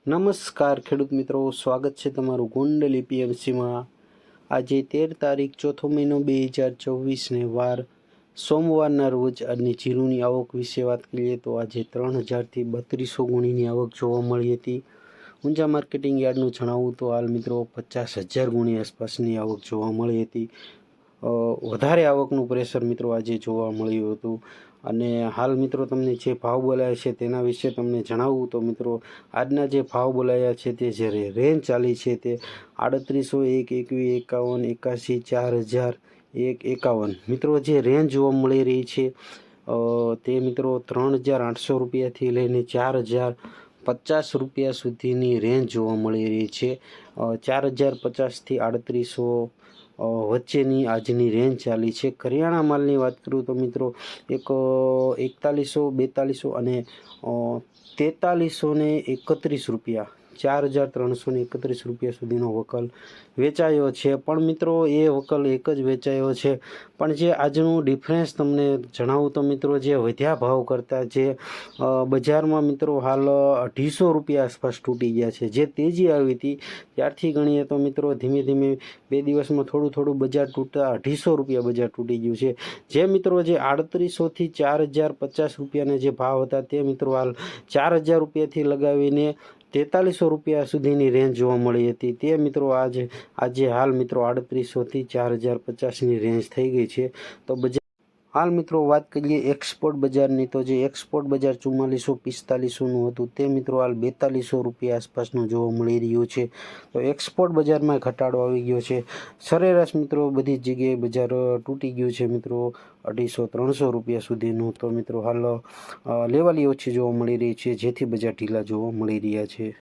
નમસ્કાર ખેડૂત મિત્રો, સ્વાગત છે તમારું ગોંડલ એપીએમસીમાં। આજે 13 તારીખ ચોથો મહિનો 2024ને વાર સોમવારના રોજ આજની જીરુની આવક વિશે વાત કરીએ તો આજે 3000થી 3200 ગુણીની આવક જોવા મળી હતી। ઊંઝા માર્કેટિંગ યાર્ડનું જણાવું તો હાલ મિત્રો 50,000 ગુણી આસપાસની આવક જોવા મળી હતી। વધારે આવકનું પ્રેશર મિત્રો આજે જોવા મળ્યું હતું। અને હાલ મિત્રો તમને જે ભાવ બોલાયા છે તેના વિશે તમને જણાવું તો મિત્રો આજના જે ભાવ બોલાયા છે તે જે રેન્જ ચાલી છે તે 3801, 21, 51, 81, 4000, 51 મિત્રો જે રેન્જ જોવા મળી રહી છે તે મિત્રો 3800 રૂપિયાથી લઈને 4050 રૂપિયા સુધીની રેન્જ જોવા મળી રહી છે। 4050થી 3800 વચ્ચેની આજની રેન્જ ચાલી છે। કરિયાણા માલની વાત કરું તો મિત્રો 4100, 4200 અને 4331 રૂપિયા, 4331 રૂપિયા સુધીનો વકલ વેચાયો છે। પણ મિત્રો એ વકલ એક જ વેચાયો છે, પણ જે આજનું ડિફરન્સ તમને જણાવું તો મિત્રો જે વધ્યા ભાવ કરતાં જે બજારમાં મિત્રો હાલ 250 રૂપિયા આસપાસ તૂટી ગયા છે। જે તેજી આવી હતી ત્યારથી ગણીએ તો મિત્રો ધીમે ધીમે 2 દિવસમાં થોડું બજાર તૂટતા 250 રૂપિયા બજાર તૂટી ગયું છે। જે મિત્રો જે 3800થી 4050 રૂપિયાના જે ભાવ હતા તે મિત્રો હાલ 4000 રૂપિયાથી લગાવીને 4300 રૂપિયા સુધીની રેન્જ જોવા મળી હતી। તે મિત્રો આજે હાલ મિત્રો 3800થી 4050ની રેન્જ થઈ ગઈ છે। તો બજાર હાલ મિત્રો વાત કરીએ એક્સપોર્ટ બજારની તો જે એક્સપોર્ટ બજાર 4445નું હતું તે મિત્રો હાલ 4200 રૂપિયા આસપાસનું જોવા મળી રહ્યું છે। તો એક્સપોર્ટ બજારમાં ઘટાડો આવી ગયો છે। સરેરાશ મિત્રો બધી જ જગ્યાએ બજાર તૂટી ગયું છે મિત્રો 250-300 રૂપિયા સુધીનું। તો મિત્રો હાલ લેવાલી ઓછી જોવા મળી રહી છે, જેથી બજાર ઢીલા જોવા મળી રહ્યા છે।